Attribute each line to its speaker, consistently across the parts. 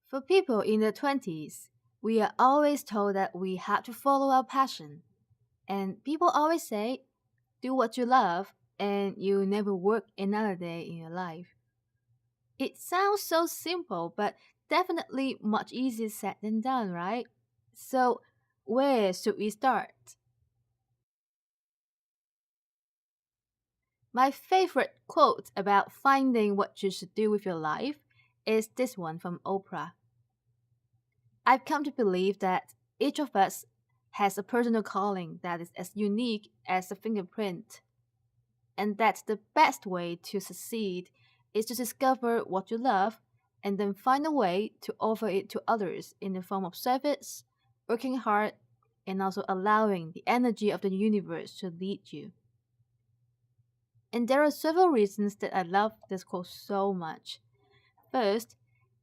Speaker 1: For people in their 20s, we are always told that we have to follow our passion. And people always say, do what you love, and you never work another day in your life. It sounds so simple, but definitely much easier said than done, right? So, where should we start? My favorite quote about finding what you should do with your life is this one from Oprah. I've come to believe that each of us has a personal calling that is as unique as a fingerprint, and that the best way to succeed is to discover what you love and then find a way to offer it to others in the form of service, working hard, and also allowing the energy of the universe to lead you. And there are several reasons that I love this quote so much. First,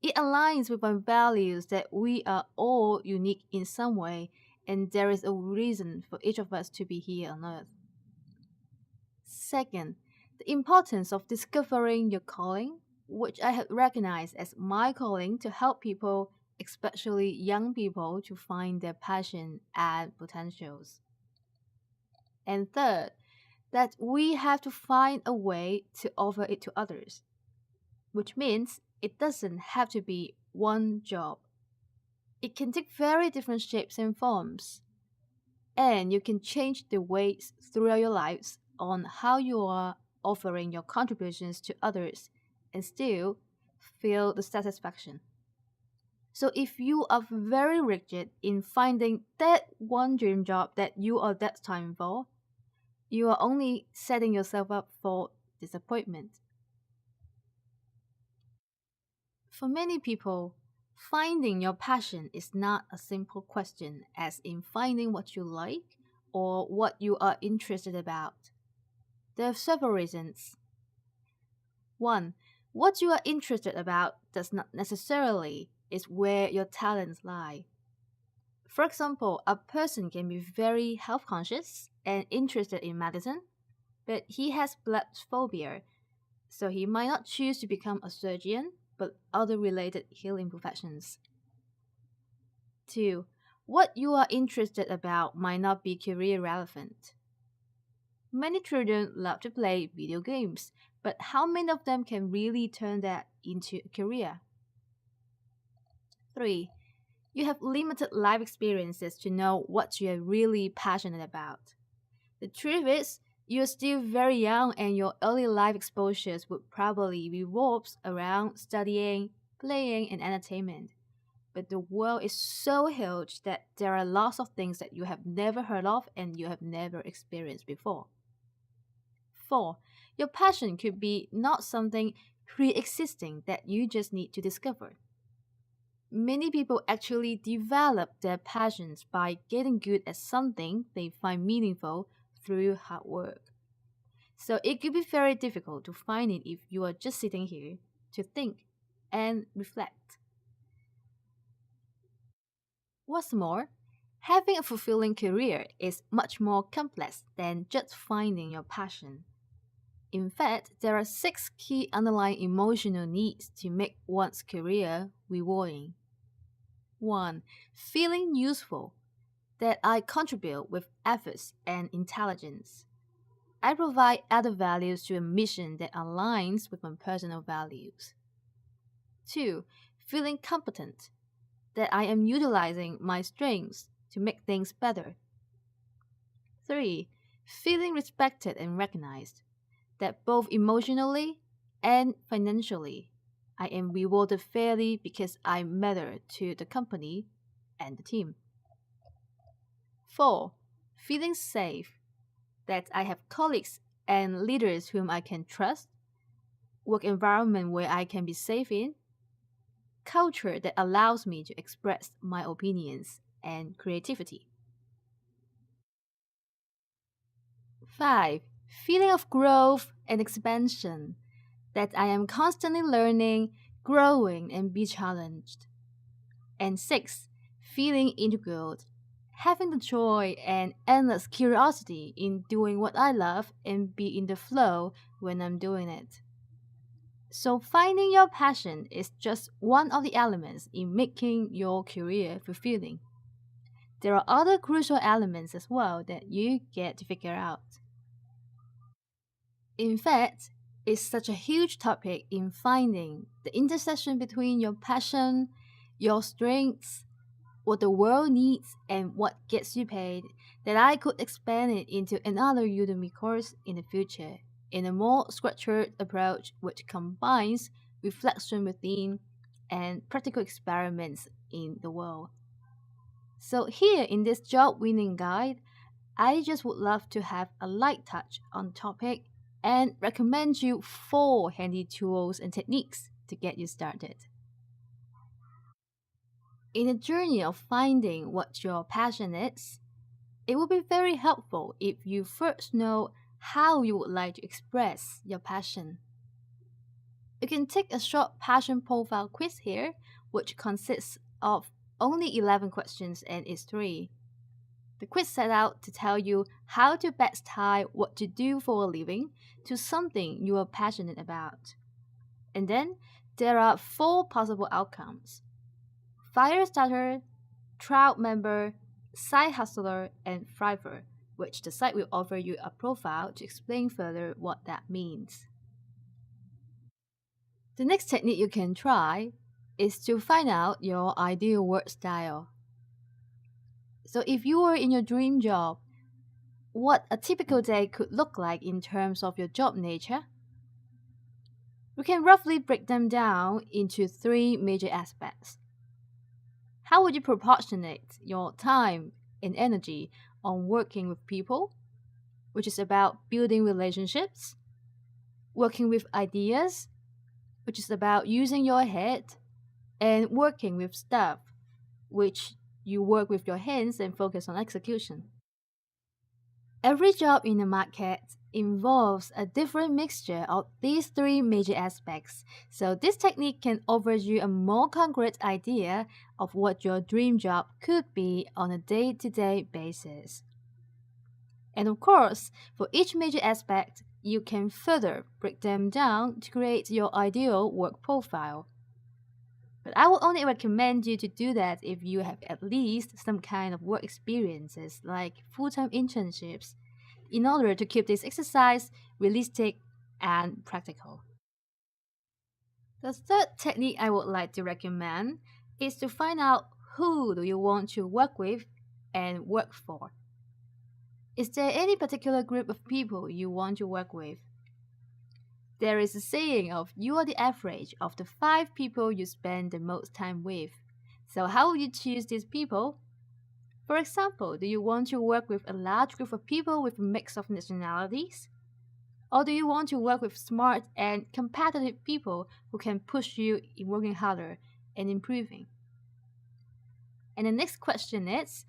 Speaker 1: it aligns with my values that we are all unique in some way, and there is a reason for each of us to be here on earth. Second, the importance of discovering your calling, which I have recognized as my calling to help people, especially young people, to find their passion and potentials. And third, that we have to find a way to offer it to others, which means it doesn't have to be one job. It can take very different shapes and forms, and you can change the ways throughout your lives on how you are offering your contributions to others and still feel the satisfaction. So if you are very rigid in finding that one dream job that you are that time for, you are only setting yourself up for disappointment. For many people, finding your passion is not a simple question, as in finding what you like or what you are interested about. There are several reasons. One, what you are interested about does not necessarily is where your talents lie. For example, a person can be very health conscious and interested in medicine, but he has blood phobia, so he might not choose to become a surgeon, but other related healing professions. 2. What you are interested about might not be career relevant. Many children love to play video games, but how many of them can really turn that into a career? 3. You have limited life experiences to know what you are really passionate about. The truth is, you're still very young and your early life exposures would probably revolve around studying, playing, and entertainment. But the world is so huge that there are lots of things that you have never heard of and you have never experienced before. 4. Your passion could be not something pre existing that you just need to discover. Many people actually develop their passions by getting good at something they find meaningful through hard work. So it could be very difficult to find it if you are just sitting here to think and reflect. What's more, having a fulfilling career is much more complex than just finding your passion. In fact, there are six key underlying emotional needs to make one's career rewarding. 1. Feeling useful, that I contribute with efforts and intelligence. I provide added values to a mission that aligns with my personal values. 2. Feeling competent, that I am utilizing my strengths to make things better. 3. Feeling respected and recognized, that both emotionally and financially, I am rewarded fairly because I matter to the company and the team. 4. Feeling safe, that I have colleagues and leaders whom I can trust, work environment where I can be safe in, culture that allows me to express my opinions and creativity. 5. Feeling of growth and expansion, that I am constantly learning, growing, and be challenged. And 6. Feeling integral, having the joy and endless curiosity in doing what I love and be in the flow when I'm doing it. So, finding your passion is just one of the elements in making your career fulfilling. There are other crucial elements as well that you get to figure out. In fact, it's such a huge topic in finding the intersection between your passion, your strengths, what the world needs, and what gets you paid that I could expand it into another Udemy course in the future in a more structured approach which combines reflection within and practical experiments in the world. So, here in this job winning guide, I just would love to have a light touch on topic and recommend you four handy tools and techniques to get you started. In the journey of finding what your passion is, it would be very helpful if you first know how you would like to express your passion. You can take a short passion profile quiz here, which consists of only 11 questions and is free. The quiz set out to tell you how to best tie what to do for a living to something you are passionate about. And then there are four possible outcomes: fire starter, trial member, side hustler, and thriver, which the site will offer you a profile to explain further what that means. The next technique you can try is to find out your ideal work style. So if you were in your dream job, what a typical day could look like in terms of your job nature? We can roughly break them down into three major aspects. How would you proportionate your time and energy on working with people, which is about building relationships, working with ideas, which is about using your head, and working with staff, which you work with your hands and focus on execution? Every job in the market involves a different mixture of these three major aspects, so this technique can offer you a more concrete idea of what your dream job could be on a day to day basis. And of course, for each major aspect, you can further break them down to create your ideal work profile. But I would only recommend you to do that if you have at least some kind of work experiences like full time internships in order to keep this exercise realistic and practical. The third technique I would like to recommend is to find out who do you want to work with and work for. Is there any particular group of people you want to work with? There is a saying of you are the average of the five people you spend the most time with. So how will you choose these people? For example, do you want to work with a large group of people with a mix of nationalities? Or do you want to work with smart and competitive people who can push you in working harder and improving? And the next question is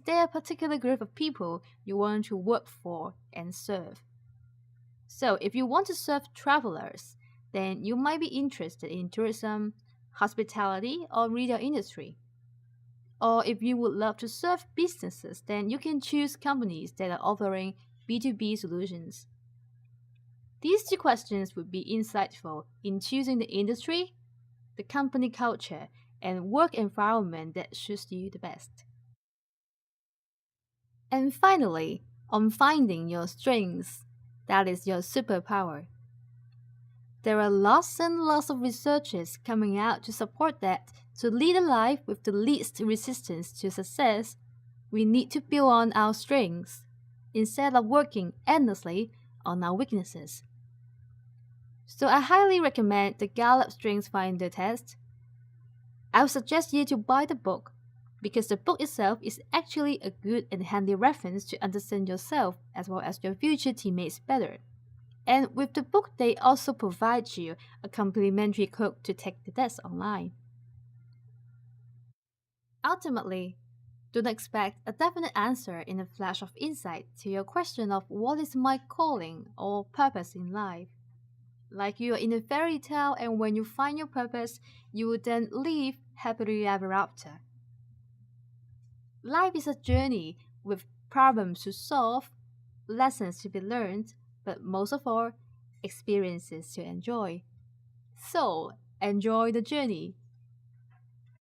Speaker 1: there a particular group of people you want to work for and serve? So, if you want to serve travelers, then you might be interested in tourism, hospitality, or retail industry. Or if you would love to serve businesses, then you can choose companies that are offering B2B solutions. These two questions would be insightful in choosing the industry, the company culture, and work environment that suits you the best. And finally, on finding your strengths, that is your superpower. There are lots and lots of researches coming out to support that to lead a life with the least resistance to success, we need to build on our strengths instead of working endlessly on our weaknesses. So I highly recommend the Gallup Strengths Finder test. I would suggest you to buy the book because the book itself is actually a good and handy reference to understand yourself as well as your future teammates better. And with the book, they also provide you a complimentary code to take the test online. Ultimately, do not expect a definite answer in a flash of insight to your question of what is my calling or purpose in life. Like you are in a fairy tale, and when you find your purpose, you will then live happily ever after. Life is a journey with problems to solve, lessons to be learned, but most of all, experiences to enjoy. So, enjoy the journey.